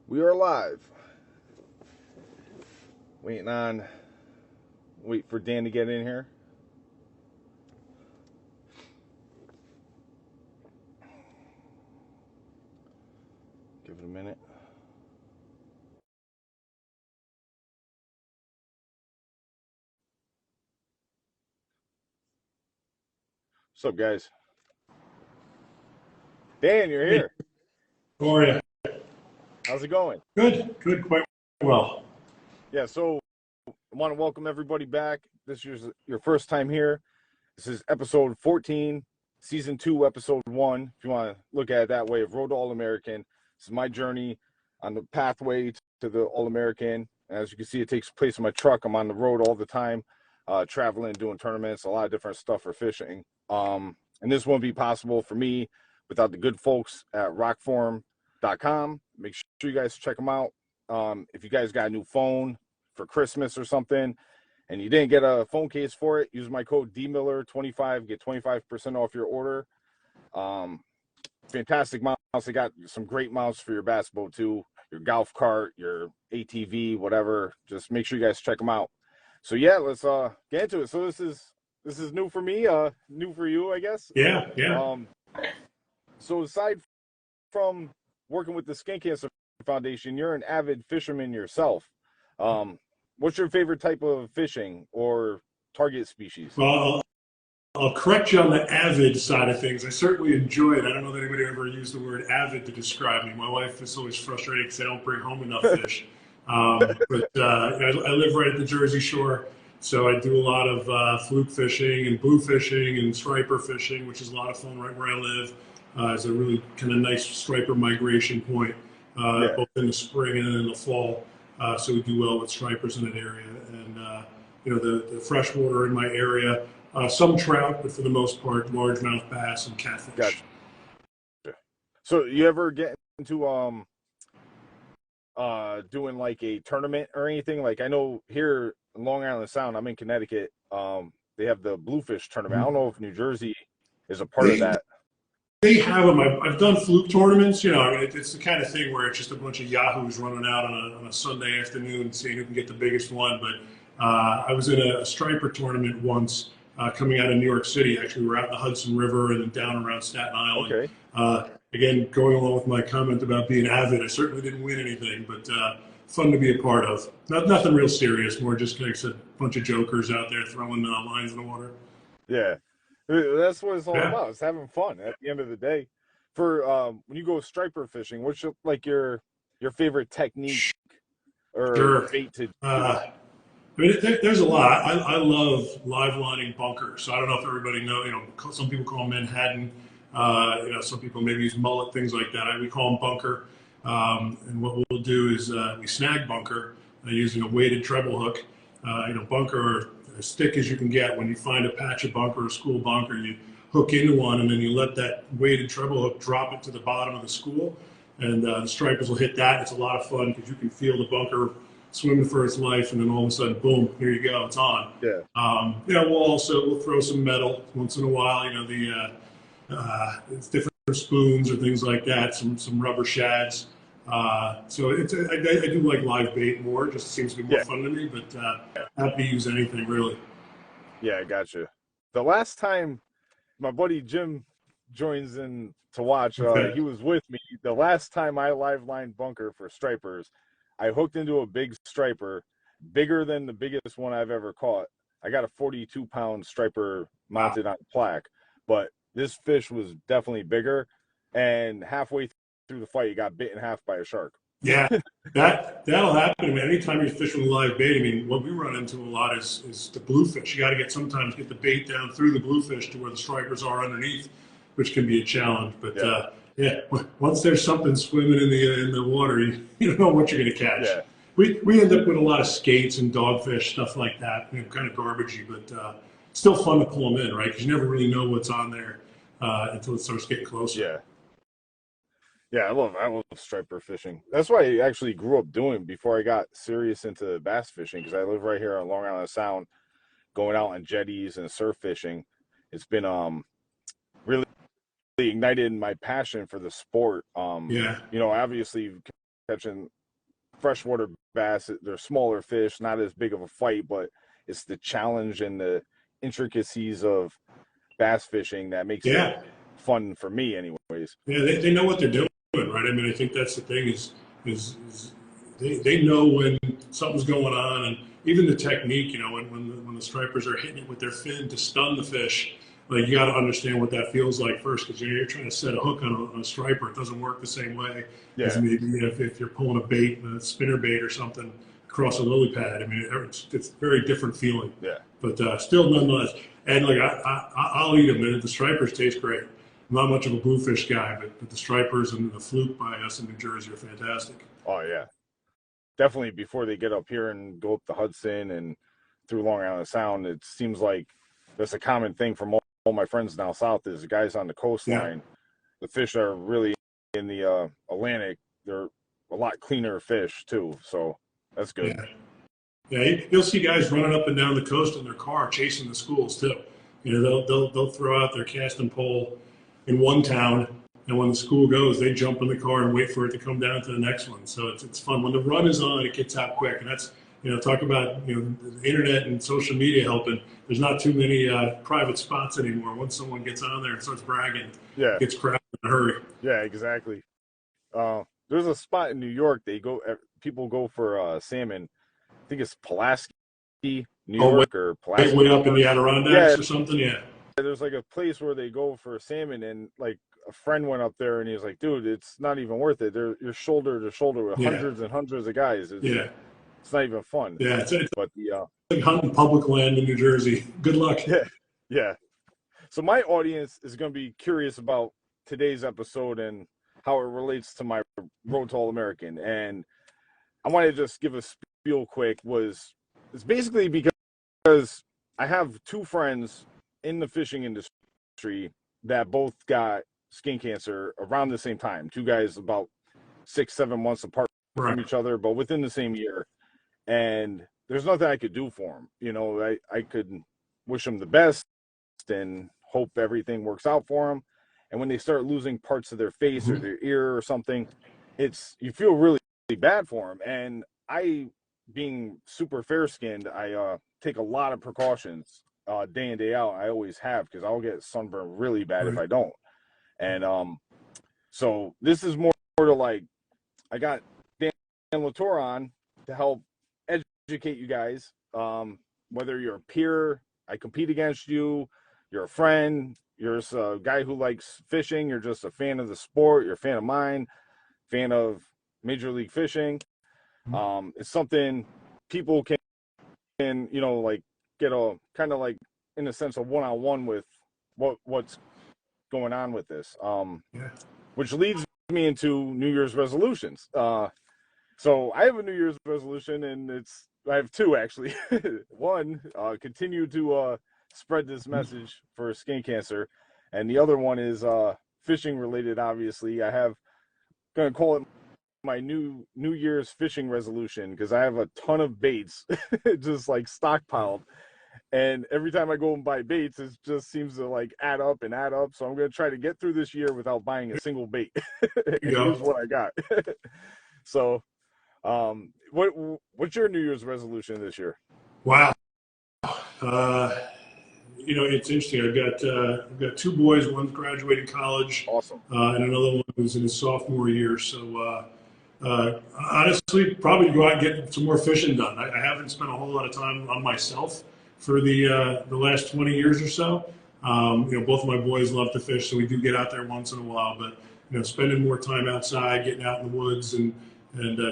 We are live. Wait for Dan to get in here. Give it a minute. What's up, guys? Dan, you're Hey, here. how are you? How's it going? Good, quite well. Yeah, so I want to welcome everybody back. This is your first time here. This is episode 14, season 2, episode 1. If you want to look at it that way, of Road to All-American. This is my journey on the pathway to the All-American. As you can see, it takes place in my truck. I'm on the road all the time, traveling, doing tournaments, a lot of different stuff for fishing. And this won't be possible for me without the good folks at ROKFORM.com. Make sure you guys check them out. If you guys got a new phone for Christmas or something, and you didn't get a phone case for it, use my code DMiller25, get 25% off your order. Fantastic mounts. They got some great mounts for your bass boat too, your golf cart, your ATV, whatever. Just make sure you guys check them out. So yeah, let's get into it. So this is new for me, new for you, I guess. Yeah. So aside from working with the Skin Cancer Foundation, you're an avid fisherman yourself. What's your favorite type of fishing or target species? Well, I'll correct you on the avid side of things. I certainly enjoy it. I don't know that anybody ever used the word avid to describe me. My wife is always frustrated because I don't bring home enough fish. I live right at the Jersey Shore, so I do a lot of fluke fishing and blue fishing and striper fishing, which is a lot of fun right where I live. It's a really kind of nice striper migration point, Yeah, both in the spring and in the fall. So we do well with stripers in that area. And, the freshwater in my area, some trout, but for the most part, largemouth bass and catfish. gotcha. So you ever get into doing like a tournament or anything? Like I know here in Long Island Sound, I'm in Connecticut. They have the Bluefish tournament. I don't know if New Jersey is a part of They, that. they have them. I've done fluke tournaments. It's the kind of thing where it's just a bunch of yahoos running out on a Sunday afternoon, seeing who can get the biggest one. But I was in a striper tournament once, coming out of New York City. Actually, we were out in the Hudson River and then down around Staten Island. Okay. Again, going along with my comment about being avid, I certainly didn't win anything, but fun to be a part of. Nothing real serious, more just like I said, a bunch of jokers out there throwing lines in the water. Yeah. That's what it's all Yeah. about. It's having fun at the end of the day. For when you go striper fishing, what's your favorite technique or Sure. bait to use? Uh, there's a lot. I love live lining bunkers. So I don't know if everybody know. Some people call them Manhattan. Some people maybe use mullet, things like that. We call them bunker. And what we'll do is we snag bunker using a weighted treble hook. Bunker as thick as you can get. When you find a patch of bunker or school bunker, you hook into one, and then you let that weighted treble hook drop it to the bottom of the school, and the stripers will hit that. It's a lot of fun because you can feel the bunker swimming for its life, and then all of a sudden, boom, here you go, it's on. Yeah. We'll throw some metal once in a while. It's different spoons or things like that. Some rubber shads. I do like live bait more. It just seems to be more Yeah. fun to me. But happy to use anything really. Yeah, I got you. The last time my buddy Jim joins in to watch, Okay. he was with me. The last time I live lined bunker for stripers, I hooked into a big striper, bigger than the biggest one I've ever caught. I got a 42-pound striper Wow. mounted on plaque, but this fish was definitely bigger. And halfway through the fight, he got bit in half by a shark. Yeah, that'll happen. I mean, anytime you're fishing with live bait, I mean, what we run into a lot is the bluefish. You got to sometimes get the bait down through the bluefish to where the stripers are underneath, which can be a challenge. But Yeah. once there's something swimming in the water, you don't know what you're going to catch. Yeah. We end up with a lot of skates and dogfish, stuff like that. Kind of garbagey, but still fun to pull them in, right? Because you never really know what's on there until it starts getting closer. Yeah. Yeah, I love striper fishing. That's what I actually grew up doing before I got serious into bass fishing, because I live right here on Long Island Sound, going out on jetties and surf fishing. It's been really ignited my passion for the sport. Yeah. Obviously catching freshwater bass. They're smaller fish, not as big of a fight, but it's the challenge and the intricacies of bass fishing that makes it fun for me anyways. Yeah, they know what they're doing, right? I mean, I think that's the thing is they know when something's going on, and even the technique, you know, when the stripers are hitting it with their fin to stun the fish, like you got to understand what that feels like first, because you're trying to set a hook on a striper. It doesn't work the same way as maybe if you're pulling a bait, a spinner bait or something across a lily pad. I mean, it's a very different feeling. Yeah. But still, nonetheless, and like I'll eat them, and the stripers taste great. I'm not much of a bluefish guy, but the stripers and the fluke by us in New Jersey are fantastic. Oh yeah, definitely. Before they get up here and go up the Hudson and through Long Island Sound, it seems like that's a common thing from all my friends down south. Is the guys on the coastline. Yeah. The fish are really in the Atlantic. They're a lot cleaner fish too, so that's good. Yeah, you'll see guys running up and down the coast in their car chasing the schools too. You know, they'll throw out their cast and pole in one town, and when the school goes, they jump in the car and wait for it to come down to the next one. So it's fun. When the run is on, it gets out quick, and that's, you know, talk about, you know, the internet and social media helping. There's not too many private spots anymore. Once someone gets on there and starts bragging, it gets crowded in a hurry. Yeah, exactly. There's a spot in New York people go for salmon. I think it's Pulaski, New York, or Pulaski. Way up in the Adirondacks or something, There's like a place where they go for salmon, and like a friend went up there and he was like, dude, it's not even worth it. You're shoulder to shoulder with hundreds and hundreds of guys. It's not even fun. Yeah, it's like hunting public land in New Jersey. Good luck. Yeah. So my audience is going to be curious about today's episode and how it relates to my Road to All American. And I want to just give a spiel quick. It's basically because I have two friends in the fishing industry that both got skin cancer around the same time. Two guys about 6-7 months apart from each other, but within the same year. And there's nothing I could do for them. You know, I could wish them the best and hope everything works out for them. And when they start losing parts of their face or their ear or something, you feel really, really bad for them. And I, being super fair-skinned, I take a lot of precautions day in, day out. I always have, because I'll get sunburned really bad if I don't. And so this is more to like, I got Dan Latore on to help educate you guys. Whether you're a peer, I compete against you, you're a friend, you're a guy who likes fishing, you're just a fan of the sport, you're a fan of mine, fan of Major League Fishing. It's something people can, you know, like get a kind of like, in a sense, a one-on-one with what's going on with this, which leads me into New Year's resolutions. So I have a New Year's resolution, and I have two actually. One, continue to spread this message for skin cancer, and the other one is fishing related. Obviously, gonna call it my New Year's fishing resolution, because I have a ton of baits just like stockpiled. And every time I go and buy baits, it just seems to like add up. So I'm going to try to get through this year without buying a single bait and use what I got. So, what's your New Year's resolution this year? Wow. You know, it's interesting. I've got two boys. One's graduating college. Awesome. And another one who's in his sophomore year. So, honestly, probably go out and get some more fishing done. I haven't spent a whole lot of time on myself for the last 20 years or so. You know, both of my boys love to fish, so we do get out there once in a while. But, you know, spending more time outside, getting out in the woods, and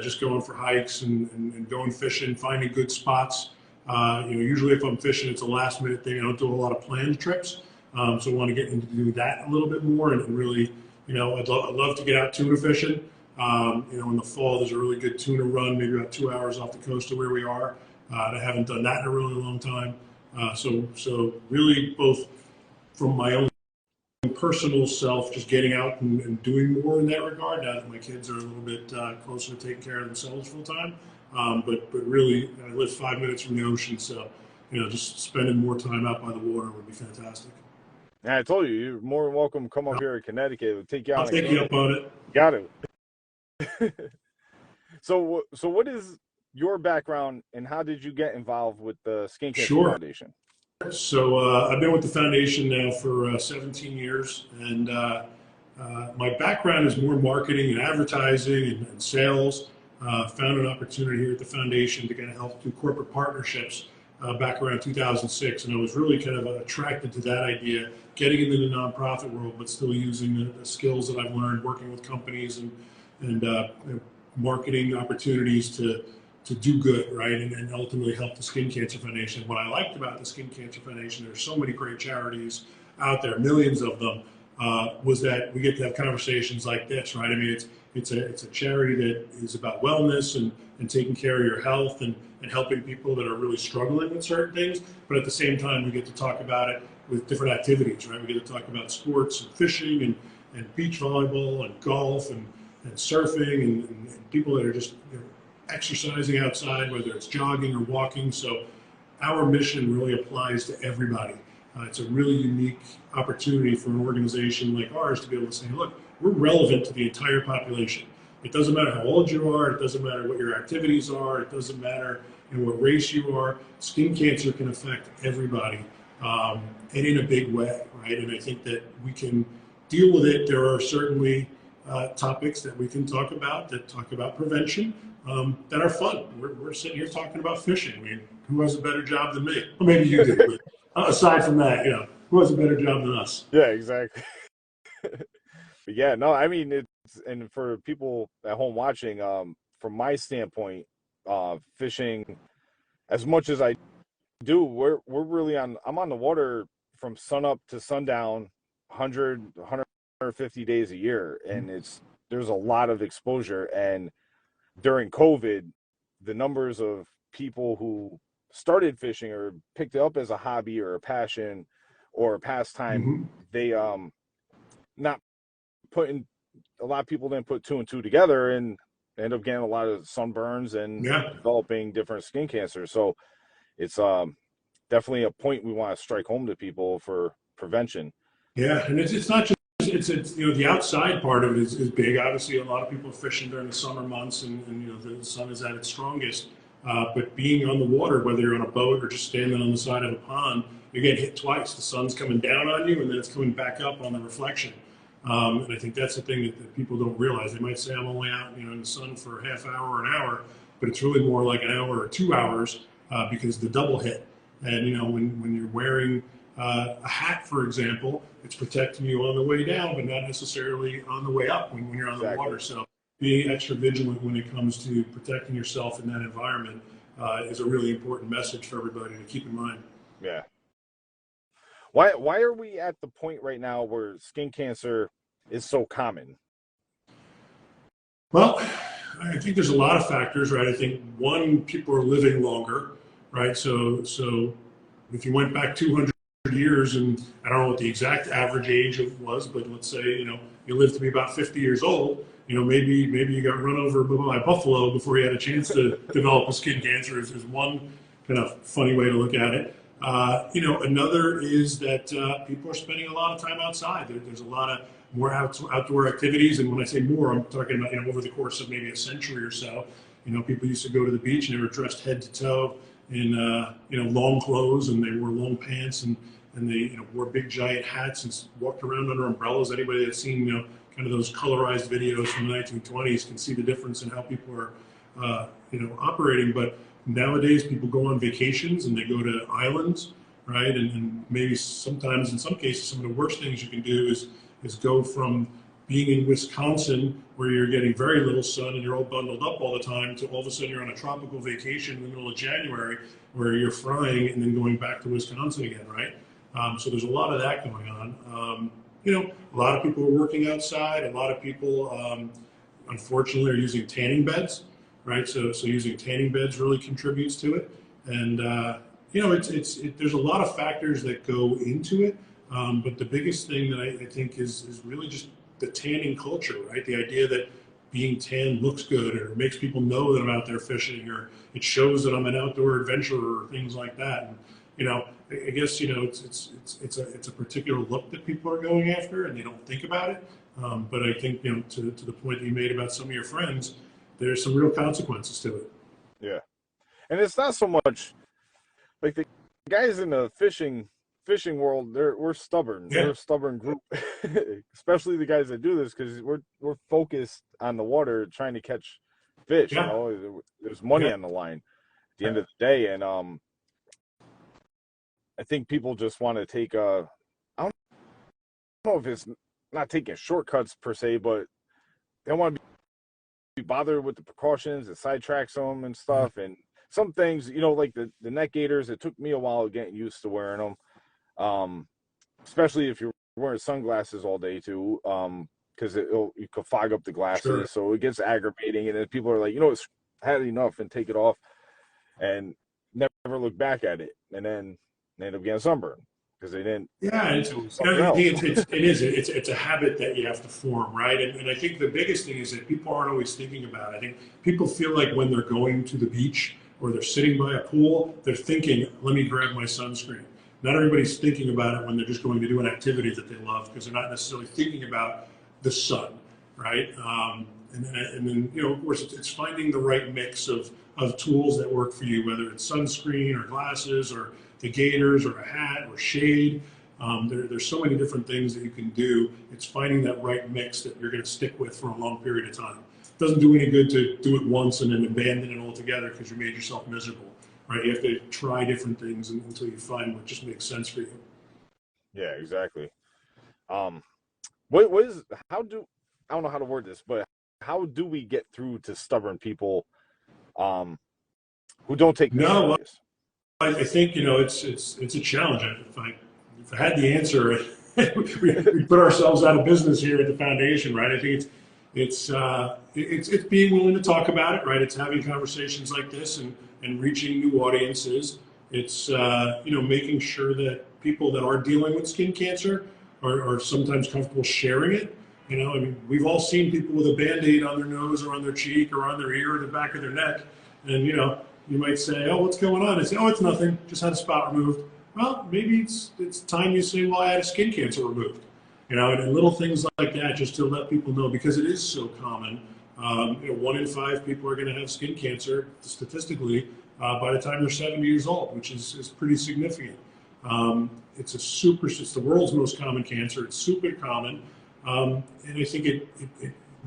just going for hikes and going fishing, finding good spots. You know, usually if I'm fishing, it's a last minute thing. I don't do a lot of planned trips. So I want to get into doing that a little bit more, and really, you know, I'd love to get out tuna fishing. You know, in the fall, there's a really good tuna run, maybe about 2 hours off the coast of where we are. I haven't done that in a really long time. So really, both from my own personal self, just getting out and doing more in that regard, now that my kids are a little bit closer to taking care of themselves full time. But really, I live 5 minutes from the ocean, so, you know, just spending more time out by the water would be fantastic. Yeah, I told you, you're more than welcome to come up here in Connecticut. We'll take you out. I'll take you up on it. Got it. So what is your background and how did you get involved with the Skin Cancer Sure. Foundation? So I've been with the foundation now for 17 years, and my background is more marketing and advertising and sales. Found an opportunity here at the foundation to kind of help do corporate partnerships back around 2006, and I was really kind of attracted to that idea, getting into the nonprofit world, but still using the skills that I've learned working with companies and marketing opportunities to do good, right, and ultimately help the Skin Cancer Foundation. What I liked about the Skin Cancer Foundation, there's so many great charities out there, millions of them, was that we get to have conversations like this, right? I mean, it's a charity that is about wellness and taking care of your health and helping people that are really struggling with certain things. But at the same time, we get to talk about it with different activities, right? We get to talk about sports and fishing and beach volleyball and golf and surfing and people that are just exercising outside, whether it's jogging or walking. So our mission really applies to everybody. It's a really unique opportunity for an organization like ours to be able to say, look, we're relevant to the entire population. It doesn't matter how old you are, it doesn't matter what your activities are, it doesn't matter what race you are. Skin cancer can affect everybody, and in a big way, right? And I think that we can deal with it. There are certainly topics that we can talk about that talk about prevention that are fun. We're sitting here talking about fishing. I mean, who has a better job than me? Well, maybe you do, but aside from that, who has a better job than us? Yeah, exactly. Yeah, no, I mean, and for people at home watching, from my standpoint, fishing, as much as I do, we're really I'm on the water from sunup to sundown, 150 days a year, and there's a lot of exposure. And during COVID, the numbers of people who started fishing or picked it up as a hobby or a passion or a pastime, they not putting a lot of people didn't put two and two together and end up getting a lot of sunburns and developing different skin cancers. So it's definitely a point we want to strike home to people for prevention. Yeah, and it's not just it's the outside part of it is big. Obviously, a lot of people are fishing during the summer months, and the sun is at its strongest. But being on the water, whether you're on a boat or just standing on the side of a pond, you're getting hit twice. The sun's coming down on you, and then it's coming back up on the reflection. And I think that's the thing that people don't realize. They might say, I'm only out in the sun for a half hour or an hour, but it's really more like an hour or 2 hours because the double hit. And when you're wearing a hat, for example, it's protecting you on the way down, but not necessarily on the way up when you're on the water. So being extra vigilant when it comes to protecting yourself in that environment is a really important message for everybody to keep in mind. Yeah. Why are we at the point right now where skin cancer is so common? Well, I think there's a lot of factors, right? I think one, people are living longer, right? So if you went back 200 years, and I don't know what the exact average age was, but let's say you lived to be about 50 years old. Maybe you got run over by a buffalo before you had a chance to develop a skin cancer. Is one kind of funny way to look at it. Another is that people are spending a lot of time outside. There's a lot of more outdoor activities, and when I say more, I'm talking about over the course of maybe a century or so. People used to go to the beach and they were dressed head to toe in long clothes, and they wore long pants, and they wore big giant hats and walked around under umbrellas. Anybody that's seen kind of those colorized videos from the 1920s can see the difference in how people are operating. But nowadays people go on vacations and they go to islands, right? And maybe sometimes, in some cases, some of the worst things you can do is go from being in Wisconsin, where you're getting very little sun and you're all bundled up all the time, to all of a sudden you're on a tropical vacation in the middle of January where you're frying and then going back to Wisconsin again, right? So there's a lot of that going on. A lot of people are working outside. A lot of people, unfortunately, are using tanning beds, right? So using tanning beds really contributes to it. And, there's a lot of factors that go into it. But the biggest thing that I think is really just the tanning culture, right? The idea that being tan looks good, or makes people know that I'm out there fishing, or it shows that I'm an outdoor adventurer, or things like that. And, I guess, it's a particular look that people are going after, and they don't think about it. But I think, to the point that you made about some of your friends, there's some real consequences to it. Yeah. And it's not so much like the guys in the fishing world, we're stubborn. Yeah. We're a stubborn group, especially the guys that do this, because we're focused on the water trying to catch fish. Yeah. You know, there's money on the line at the end of the day, and I think people just want to take I don't know if it's not taking shortcuts per se, but they want to be bothered with the precautions. It sidetracks them and stuff, and some things, you know, like the neck gaiters. It took me a while getting used to wearing them, especially if you're wearing sunglasses all day too, because you could fog up the glasses, Sure. so it gets aggravating. And then people are like, you know, it's had enough and take it off, and never look back at it, and then they end up getting sunburned because they didn't. Yeah, it's a habit that you have to form, right? And I think the biggest thing is that people aren't always thinking about it. I think people feel like when they're going to the beach or they're sitting by a pool, they're thinking, let me grab my sunscreen. Not everybody's thinking about it when they're just going to do an activity that they love, because they're not necessarily thinking about the sun, right? And then, you know, of course, it's finding the right mix of tools that work for you, whether it's sunscreen or glasses or the gaiters or a hat or shade. There's so many different things that you can do. It's finding that right mix that you're going to stick with for a long period of time. It doesn't do any good to do it once and then abandon it altogether because you made yourself miserable, right? You have to try different things until you find what just makes sense for you. Yeah, exactly. How do, I don't know how to word this, but how do we get through to stubborn people who don't take this serious? I think, you know, it's a challenge. If I had the answer, we put ourselves out of business here at the foundation, right? I think it's being willing to talk about it, right? It's having conversations like this and reaching new audiences. It's you know, making sure that people that are dealing with skin cancer are sometimes comfortable sharing it. You know, I mean, we've all seen people with a Band-Aid on their nose or on their cheek or on their ear or the back of their neck, and you know, you might say, oh, what's going on? I say, oh, it's nothing, just had a spot removed. Well, maybe it's time you say, well, I had a skin cancer removed. You know, and little things like that, just to let people know, because it is so common. You know, 1 in 5 people are going to have skin cancer statistically by the time they're 70 years old, which is pretty significant. It's the world's most common cancer. It's super common, and I think it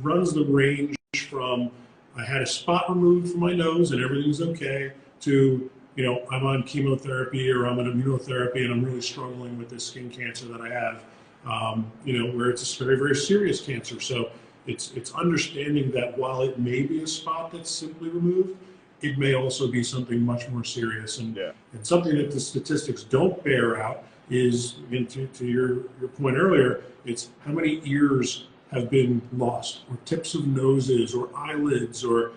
runs the range from I had a spot removed from my nose and everything's okay, to, you know, I'm on chemotherapy or I'm on immunotherapy and I'm really struggling with this skin cancer that I have. You know, where it's a very, very serious cancer. So it's understanding that while it may be a spot that's simply removed, it may also be something much more serious. And something that the statistics don't bear out is, to your point earlier, it's how many ears have been lost, or tips of noses, or eyelids, or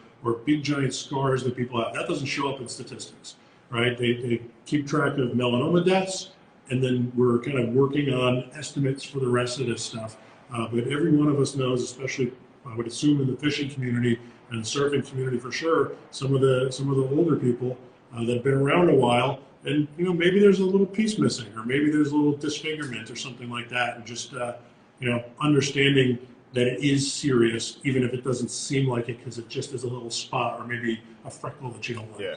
big giant scars that people have. That doesn't show up in statistics, right? They keep track of melanoma deaths, and then we're kind of working on estimates for the rest of this stuff. But every one of us knows, especially I would assume in the fishing community and the surfing community for sure, some of the older people that have been around a while, and you know, maybe there's a little piece missing, or maybe there's a little disfigurement or something like that, and just you know, understanding that it is serious, even if it doesn't seem like it, because it just is a little spot or maybe a freckle that you don't like. Yeah.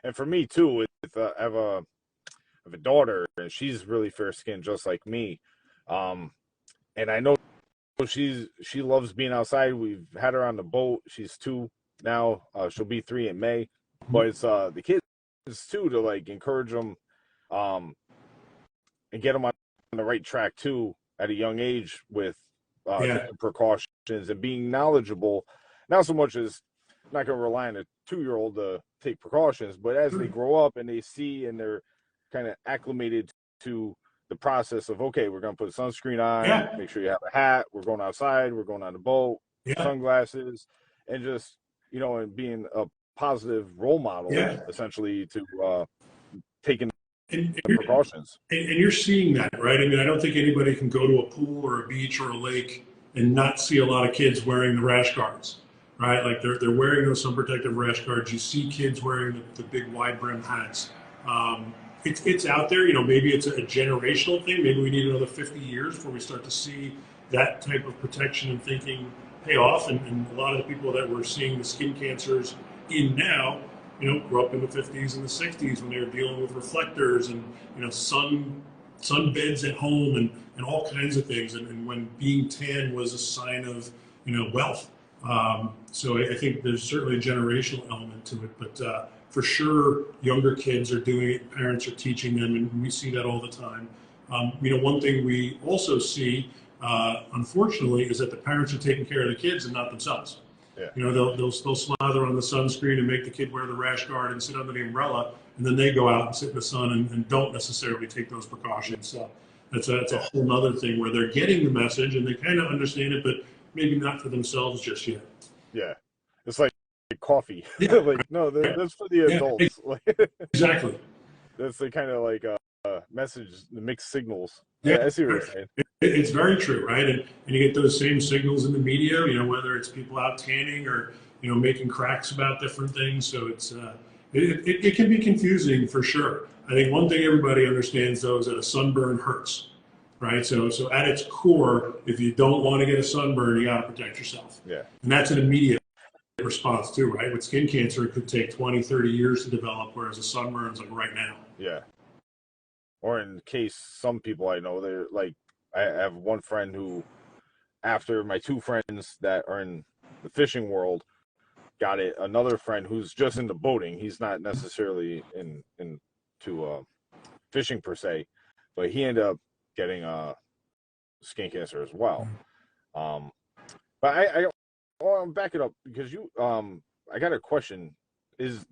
And for me too, I have a daughter, and she's really fair skinned, just like me. And I know she loves being outside. We've had her on the boat. She's 2 now. She'll be 3 in May. But it's the kids too, to like encourage them, and get them on the right track too at a young age with taking precautions and being knowledgeable. Not so much as not going to rely on a 2-year-old to take precautions, but as they grow up and they see and they're kind of acclimated to the process of, okay, we're going to put sunscreen on, make sure you have a hat, we're going outside, we're going on the boat, sunglasses, and just, you know, and being a positive role model, essentially, to taking the precautions. And you're seeing that, right? I mean, I don't think anybody can go to a pool or a beach or a lake and not see a lot of kids wearing the rash guards, right? Like they're wearing those sun protective rash guards. You see kids wearing the big wide brim hats. It's out there. You know, maybe it's a generational thing. Maybe we need another 50 years before we start to see that type of protection and thinking pay off, and a lot of the people that we're seeing the skin cancers in now, grew up in the 50s and the 60s when they were dealing with reflectors and, sun beds at home and all kinds of things. And when being tan was a sign of, wealth. So I think there's certainly a generational element to it, but for sure, younger kids are doing it, parents are teaching them, and we see that all the time. One thing we also see, unfortunately, is that the parents are taking care of the kids and not themselves. Yeah. They'll slather on the sunscreen and make the kid wear the rash guard and sit under the umbrella, and then they go out and sit in the sun and don't necessarily take those precautions. So that's a whole nother thing where they're getting the message and they kind of understand it, but maybe not for themselves just yet. Yeah, it's like coffee. Yeah. Like, no, that's for the adults. Exactly. That's the kind of like message, the mixed signals. Yeah, I see what you're saying. It's very true, right? And you get those same signals in the media, whether it's people out tanning or, making cracks about different things. So it can be confusing for sure. I think one thing everybody understands, though, is that a sunburn hurts, right? So at its core, if you don't want to get a sunburn, you got to protect yourself. Yeah. And that's an immediate response too, right? With skin cancer, it could take 20, 30 years to develop, whereas a sunburn's like right now. Yeah. Or in case some people I know, they're like, I have one friend who, after my two friends that are in the fishing world got it, another friend who's just into boating, he's not necessarily into fishing per se, but he ended up getting skin cancer as well. But I want to back it up because I got a question. Is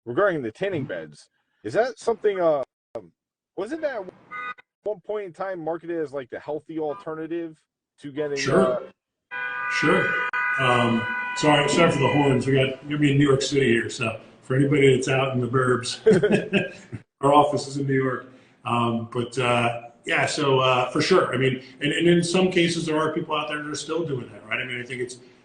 regarding the tanning beds, is that something wasn't that at one point in time marketed as like the healthy alternative to getting Sure. Sorry for the horns. We're gonna be in New York City here, so for anybody that's out in the burbs, our office is in New York. So for sure. I mean, and in some cases there are people out there that are still doing that, right? I mean, I think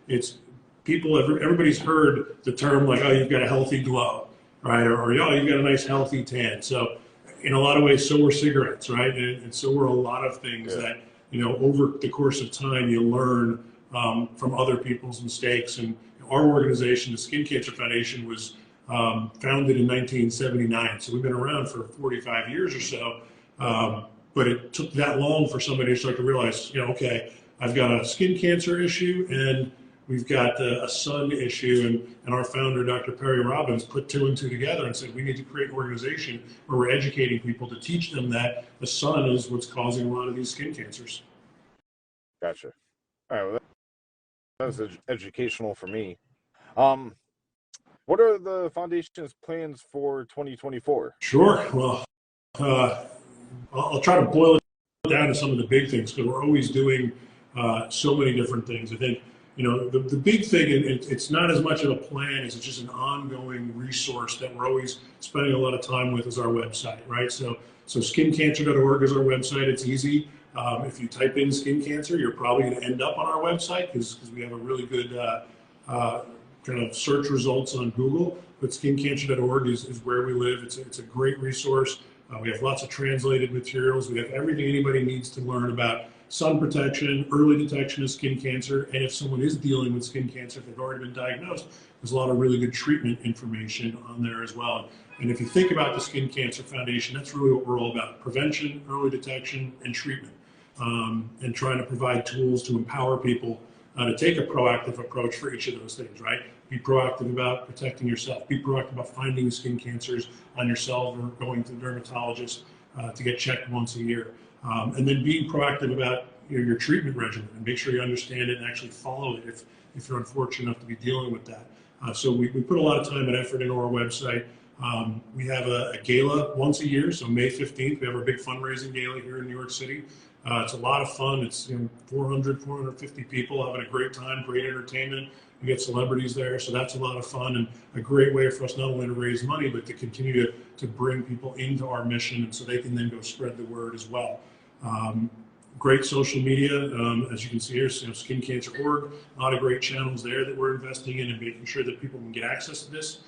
it's people. Everybody's heard the term like, oh, you've got a healthy glow, right? Or oh, you've got a nice healthy tan. So in a lot of ways, so were cigarettes, right? And so were a lot of things that, over the course of time, you learn from other people's mistakes. And our organization, the Skin Cancer Foundation, was founded in 1979. So we've been around for 45 years or so. But it took that long for somebody to start to realize, okay, I've got a skin cancer issue and we've got a sun issue. And our founder, Dr. Perry Robbins, put two and two together and said, we need to create an organization where we're educating people to teach them that the sun is what's causing a lot of these skin cancers. Gotcha. All right, well, that was educational for me. What are the foundation's plans for 2024? Sure. Well, I'll try to boil it down to some of the big things because we're always doing so many different things. I think, the big thing, and it's not as much of a plan as it's just an ongoing resource that we're always spending a lot of time with, is our website, right? So skincancer.org is our website. It's easy. If you type in skin cancer, you're probably going to end up on our website because we have a really good kind of search results on Google. But skincancer.org is where we live. It's a great resource. We have lots of translated materials. We have everything anybody needs to learn about sun protection, early detection of skin cancer, and if someone is dealing with skin cancer, if they've already been diagnosed, there's a lot of really good treatment information on there as well. And if you think about the Skin Cancer Foundation, that's really what we're all about: prevention, early detection, and treatment, and trying to provide tools to empower people to take a proactive approach for each of those things, right? Be proactive about protecting yourself. Be proactive about finding skin cancers on yourself or going to the dermatologist to get checked once a year. And then being proactive about your treatment regimen and make sure you understand it and actually follow it if you're unfortunate enough to be dealing with that. So we put a lot of time and effort into our website. We have a gala once a year, so May 15th, we have our big fundraising gala here in New York City. It's a lot of fun. It's 450 people having a great time, great entertainment. We get celebrities there, so that's a lot of fun and a great way for us not only to raise money, but to continue to bring people into our mission, and so they can then go spread the word as well. Great social media, as you can see here, skincancer.org, a lot of great channels there that we're investing in and making sure that people can get access to this.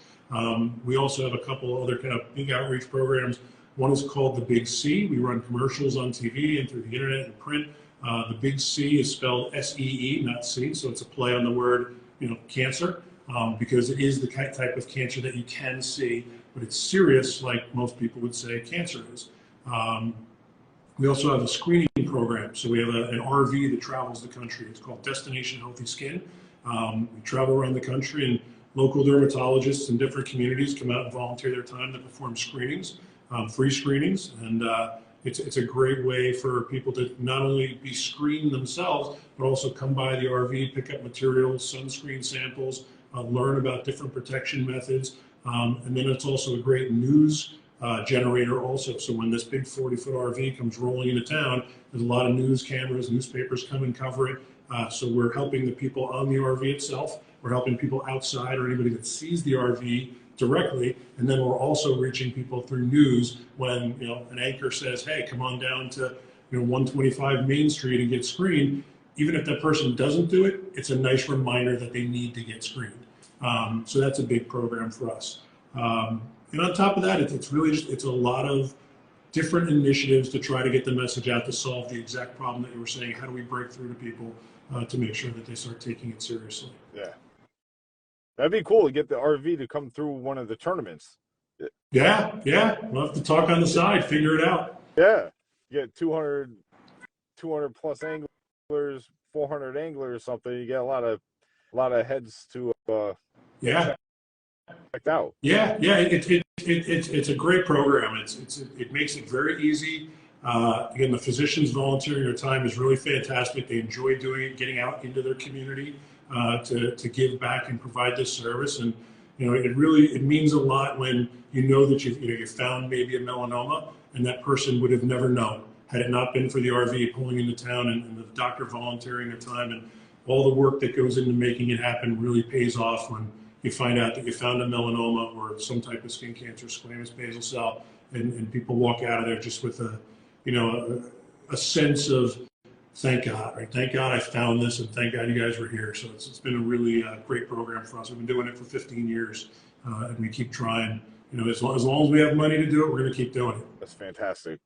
We also have a couple other kind of big outreach programs. One is called The Big C. We run commercials on TV and through the internet and print The big C is spelled S-E-E, not C, so it's a play on the word, cancer, because it is the type of cancer that you can see, but it's serious, like most people would say cancer is. We also have a screening program. So we have an RV that travels the country. It's called Destination Healthy Skin. We travel around the country, and local dermatologists in different communities come out and volunteer their time to perform screenings, free screenings. And it's a great way for people to not only be screened themselves, but also come by the RV, pick up materials, sunscreen samples, learn about different protection methods. And then it's also a great news generator also. So when this big 40-foot RV comes rolling into town, there's a lot of news cameras, newspapers come and cover it. So we're helping the people on the RV itself. We're helping people outside or anybody that sees the RV directly. And then we're also reaching people through news when an anchor says, hey, come on down to 125 Main Street and get screened. Even if that person doesn't do it, it's a nice reminder that they need to get screened. So that's a big program for us. And on top of that, it's really it's a lot of different initiatives to try to get the message out to solve the exact problem that you were saying. How do we break through to people to make sure that they start taking it seriously? Yeah. That'd be cool to get the RV to come through one of the tournaments. Yeah. We'll have to talk on the side, figure it out. Yeah. You get 200 plus anglers, 400 anglers or something. You get a lot of heads to checked out. Yeah. It's a great program. It makes it very easy. Again, the physicians volunteering their time is really fantastic. They enjoy doing it, getting out into their community to give back and provide this service. And it means a lot when that you found maybe a melanoma, and that person would have never known had it not been for the RV pulling into town and the doctor volunteering their time, and all the work that goes into making it happen really pays off when you find out that you found a melanoma or some type of skin cancer, squamous basal cell, and people walk out of there just with a sense of thank God, right? Thank God I found this, and thank God you guys were here. So it's been a really great program for us. We've been doing it for 15 years, and we keep trying. As long as we have money to do it, we're going to keep doing it. That's fantastic.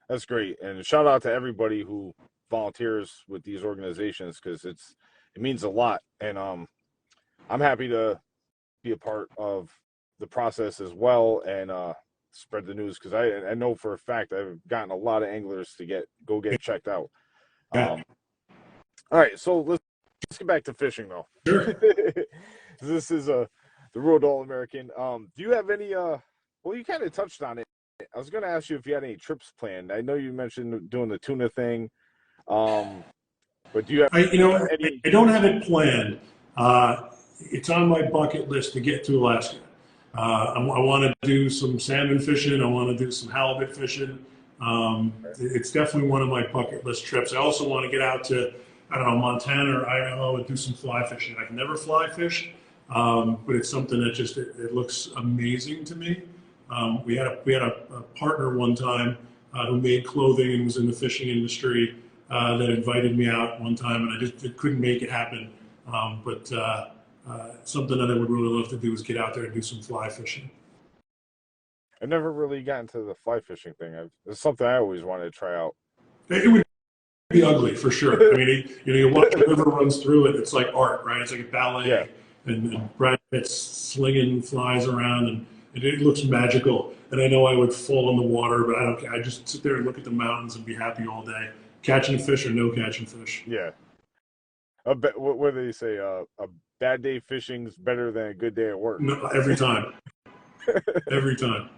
That's great. And shout out to everybody who volunteers with these organizations, because it means a lot. And I'm happy to be a part of the process as well and spread the news, because I know for a fact I've gotten a lot of anglers to go get checked out. Yeah. All right, so let's get back to fishing though. Sure. This is the Road All-American. Do you have any? Well, you kind of touched on it. I was going to ask you if you had any trips planned. I know you mentioned doing the tuna thing, but do you have? I don't have it planned. It's on my bucket list to get to Alaska. I want to do some salmon fishing. I want to do some halibut fishing. It's definitely one of my bucket list trips. I also want to get out to, Montana or Idaho and do some fly fishing. I've never fly fished, but it's something that it looks amazing to me. We had a partner one time who made clothing and was in the fishing industry that invited me out one time, and I just couldn't make it happen. But something that I would really love to do is get out there and do some fly fishing. I've never really gotten to the fly fishing thing. It's something I always wanted to try out. It would be ugly for sure. I mean, you watch the river runs through it. It's like art, right? It's like a ballet. Yeah. And Brad Pitt's slinging flies around, and it looks magical. And I know I would fall in the water, but I don't care. I just sit there and look at the mountains and be happy all day. Catching fish or no catching fish. Yeah. What do they say? A bad day fishing's better than a good day at work. No, every time. Every time.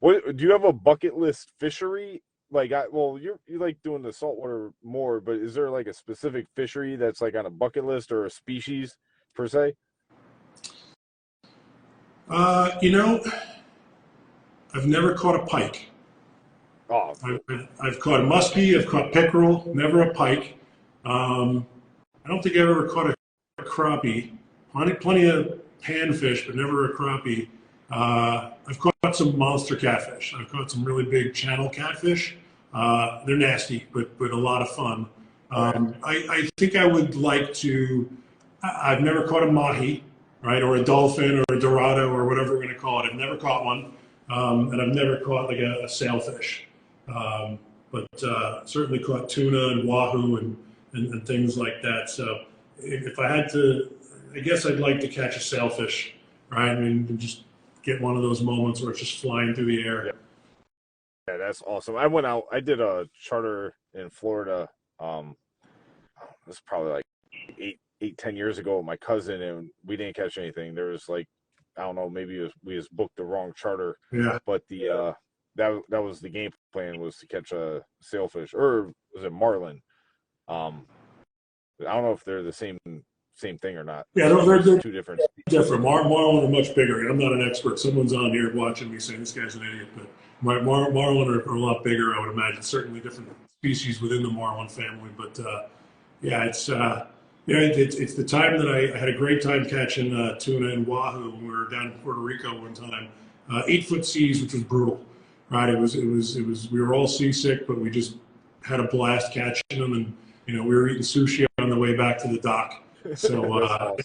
What do you have a bucket list fishery? Like, you like doing the saltwater more, but is there like a specific fishery that's like on a bucket list or a species per se? I've never caught a pike. Oh, I've caught a muskie, I've caught pickerel, never a pike. I don't think I've ever caught a crappie. Plenty of panfish, but never a crappie. I've caught some monster catfish. I've caught some really big channel catfish. They're nasty, but a lot of fun. I think I would like to. I've never caught a mahi, right, or a dolphin, or a dorado, or whatever we're going to call it. I've never caught one, and I've never caught like a sailfish. but certainly caught tuna and wahoo and things like that. So if I had to, I guess I'd like to catch a sailfish, right? I mean, just get one of those moments where it's just flying through the air. Yeah, that's awesome. I went out. I did a charter in Florida. This is probably like 10 years ago with my cousin, and we didn't catch anything. There was like, I don't know, maybe we just booked the wrong charter. Yeah. But the that was the game plan, was to catch a sailfish, or was it marlin? I don't know if they're the same thing or not. Yeah, they're two different. Marlin are much bigger. I'm not an expert. Someone's on here watching me saying this guy's an idiot, but marlin are a lot bigger, I would imagine. Certainly different species within the marlin family, but yeah, it's it's the time that I had a great time catching tuna and wahoo when we were down in Puerto Rico one time. 8-foot seas, which was brutal, right? It was we were all seasick, but we just had a blast catching them, and we were eating sushi on the way back to the dock. So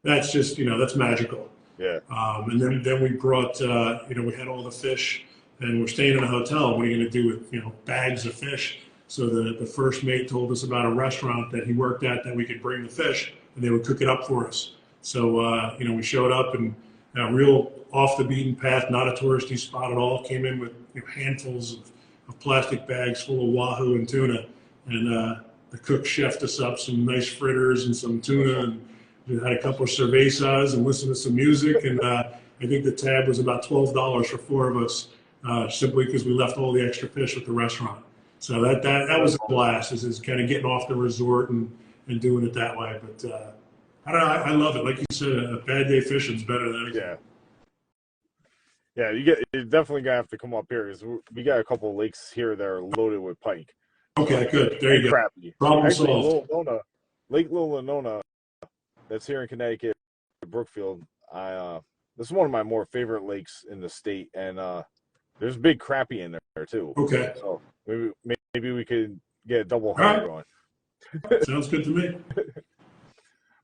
that's just that's magical. Yeah. And then we brought we had all the fish, and we're staying in a hotel. What are you going to do with bags of fish? So the first mate told us about a restaurant that he worked at that we could bring the fish, and they would cook it up for us. So we showed up, and real off the beaten path, not a touristy spot at all. Came in with handfuls of plastic bags full of wahoo and tuna, and the cook chefed us up some nice fritters and some tuna, and we had a couple of cervezas and listened to some music. And I think the tab was about $12 for 4 of us, simply because we left all the extra fish at the restaurant. So that was a blast, is kind of getting off the resort and doing it that way. But I don't know, I love it. Like you said, a bad day fishing is better than anything. Yeah, you definitely gonna have to come up here, because we got a couple of lakes here that are loaded with pike. Okay, good. There you go. Crappie. Problem Actually, solved. Lake Little Nona, that's here in Connecticut, Brookfield. This is one of my more favorite lakes in the state, and there's big crappie in there too. Okay. So maybe we could get a double header going. Sounds good to me.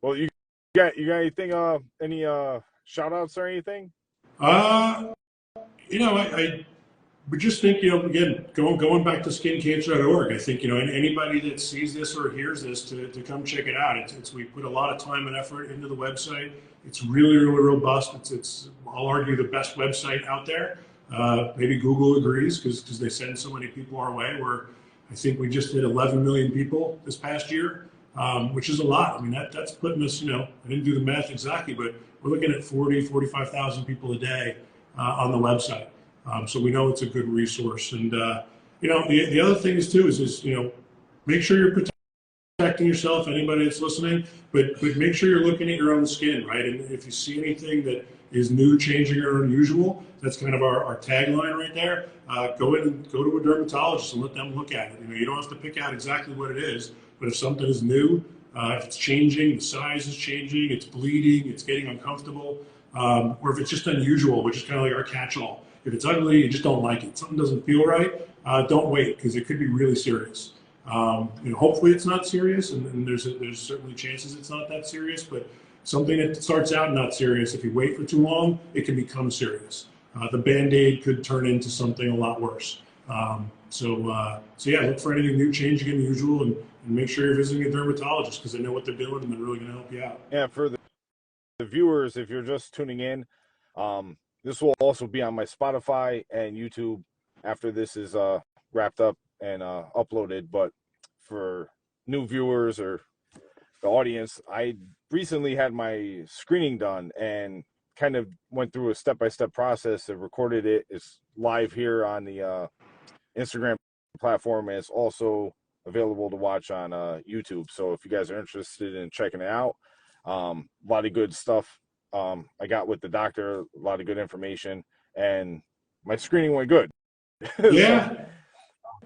Well, you got anything? Any shout outs or anything? I would just think, again, going back to skincancer.org, I think, anybody that sees this or hears this to come check it out. We put a lot of time and effort into the website. It's really, really robust. It's I'll argue the best website out there. Maybe Google agrees, because they send so many people our way. Where I think we just hit 11 million people this past year, which is a lot. I mean, that's putting us, I didn't do the math exactly, but we're looking at 45,000 people a day on the website. So we know it's a good resource. And, the other thing is make sure you're protecting yourself, anybody that's listening, but make sure you're looking at your own skin, right? And if you see anything that is new, changing, or unusual, that's kind of our tagline right there. Go to a dermatologist and let them look at it. You don't have to pick out exactly what it is, but if something is new, if it's changing, the size is changing, it's bleeding, it's getting uncomfortable, or if it's just unusual, which is kind of like our catch-all. If it's ugly, you just don't like it, something doesn't feel right, don't wait, because it could be really serious. Hopefully it's not serious, and there's certainly chances it's not that serious, but something that starts out not serious, if you wait for too long, it can become serious. The Band-Aid could turn into something a lot worse. So yeah, look for anything new, changing, unusual, and make sure you're visiting a dermatologist, because they know what they're doing and they're really going to help you out. Yeah, for the viewers, if you're just tuning in, this will also be on my Spotify and YouTube after this is wrapped up and uploaded. But for new viewers or the audience, I recently had my screening done and kind of went through a step-by-step process and recorded it. It's live here on the Instagram platform, and it's also available to watch on YouTube. So if you guys are interested in checking it out, a lot of good stuff I got with the doctor, a lot of good information, and my screening went good. Yeah.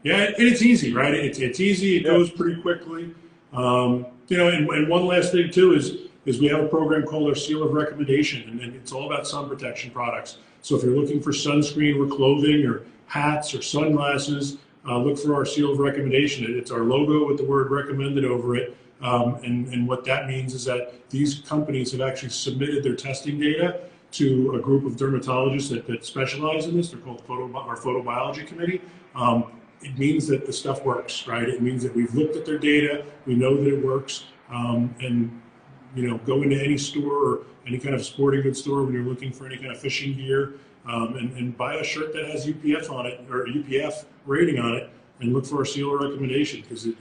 Yeah, and it's easy, right? It's easy. It goes pretty quickly. And one last thing too is we have a program called our Seal of Recommendation, and it's all about sun protection products. So if you're looking for sunscreen or clothing or hats or sunglasses, look for our Seal of Recommendation. It's our logo with the word recommended over it. And what that means is that these companies have actually submitted their testing data to a group of dermatologists that specialize in this. They're called our photobiology committee. it means that the stuff works, right? It means that we've looked at their data, we know that it works, and go into any store or any kind of sporting goods store when you're looking for any kind of fishing gear, and buy a shirt that has UPF on it or UPF rating on it, and look for our seal of recommendation, because it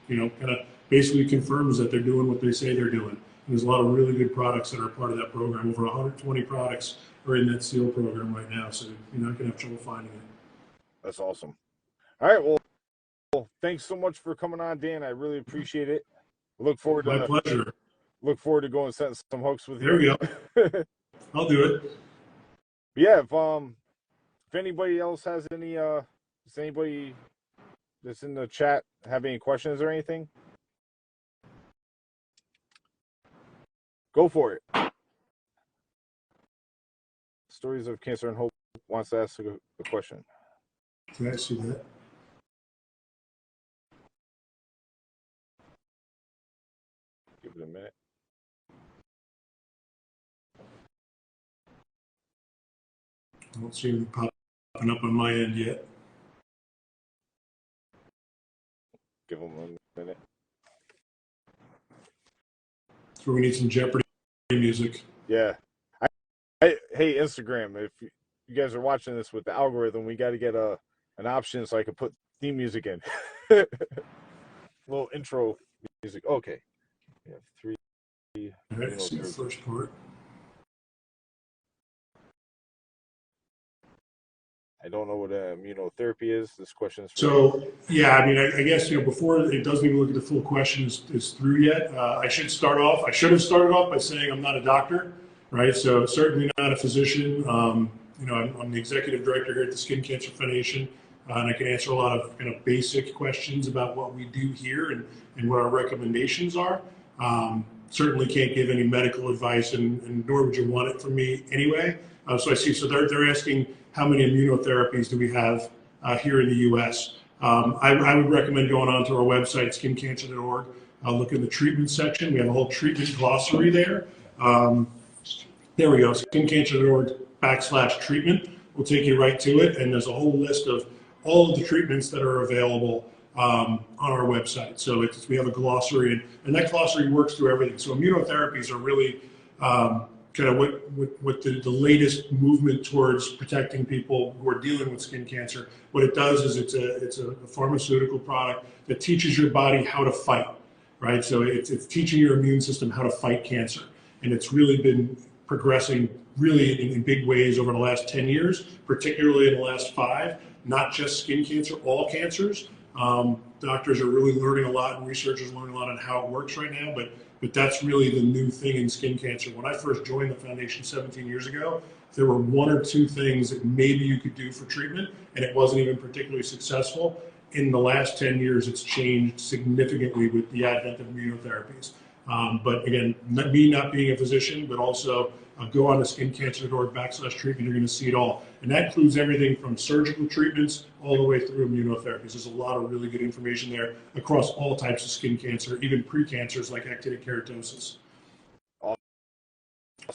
kind of basically confirms that they're doing what they say they're doing. And there's a lot of really good products that are part of that program. Over 120 products are in that seal program right now, so you're not going to have trouble finding it. That's awesome. All right, well, thanks so much for coming on, Dan. I really appreciate it. Look forward to My pleasure. Look forward to going setting some hooks with you. There we go. I'll do it. Yeah, if anybody else has any, does anybody that's in the chat have any questions or anything? Go for it. Stories of Cancer and Hope wants to ask a question. Can I see that? Give it a minute. I don't see anything popping up on my end yet. Give them a minute. So we need some Jeopardy music. Yeah. Hey, Instagram, if you guys are watching this with the algorithm, we got to get an option so I can put theme music in. Little intro music. Okay. We have 3. All right, see the first part. I don't know what immunotherapy is. This question is so yeah, I mean, I guess before it doesn't even look at the full question is through yet. I should have started off by saying I'm not a doctor, right? So certainly not a physician. I'm the executive director here at the Skin Cancer Foundation, and I can answer a lot of basic questions about what we do here and what our recommendations are. Certainly can't give any medical advice, and nor would you want it from me anyway. So I see. So they're asking, how many immunotherapies do we have here in the U.S.? I would recommend going onto our website, skincancer.org. Look in the treatment section. We have a whole treatment glossary there. There we go, skincancer.org/treatment. We'll take you right to it, and there's a whole list of all of the treatments that are available on our website. So we have a glossary, and that glossary works through everything. So immunotherapies are really kind of what the latest movement towards protecting people who are dealing with skin cancer. What it does is it's a pharmaceutical product that teaches your body how to fight, right? So it's teaching your immune system how to fight cancer, and it's really been progressing really in big ways over the last 10 years, particularly in the last 5. Not just skin cancer, all cancers. Doctors are really learning a lot, and researchers are learning a lot on how it works right now, but that's really the new thing in skin cancer. When I first joined the foundation 17 years ago, there were 1 or 2 things that maybe you could do for treatment, and it wasn't even particularly successful. In the last 10 years, it's changed significantly with the advent of immunotherapies. But again, me not being a physician, but also go on to skincancer.org/treatment, you're going to see it all. And that includes everything from surgical treatments all the way through immunotherapies. There's a lot of really good information there across all types of skin cancer, even pre-cancers like actinic keratosis. Awesome.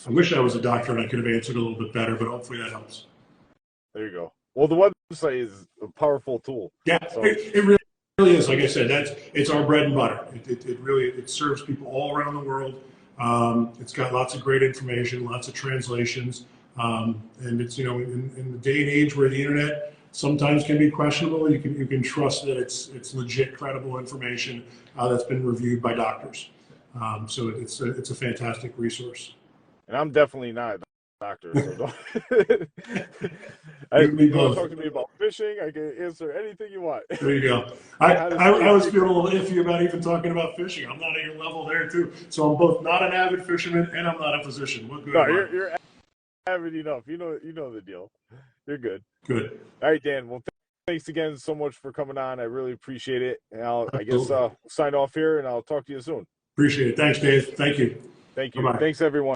I wish I was a doctor and I could have answered a little bit better, but hopefully that helps. There you go. Well, the website is a powerful tool. Yeah, so it really is. Like I said, it's our bread and butter. It really serves people all around the world. It's got lots of great information, lots of translations, and it's in the day and age where the internet sometimes can be questionable, you can trust that it's legit, credible information that's been reviewed by doctors. So it's a fantastic resource. And I'm definitely not a doctor, so don't. You want to talk to me about fishing? I can answer anything you want. There you go. I was feeling a little iffy about even talking about fishing. I'm not at your level there too. So I'm both not an avid fisherman and I'm not a physician. What good? No, you're avid enough. You know the deal. You're good. Good. All right, Dan. Well, thanks again so much for coming on. I really appreciate it. And I guess sign off here, and I'll talk to you soon. Appreciate it. Thanks, Dave. Thank you. Thank you. Bye-bye. Thanks, everyone.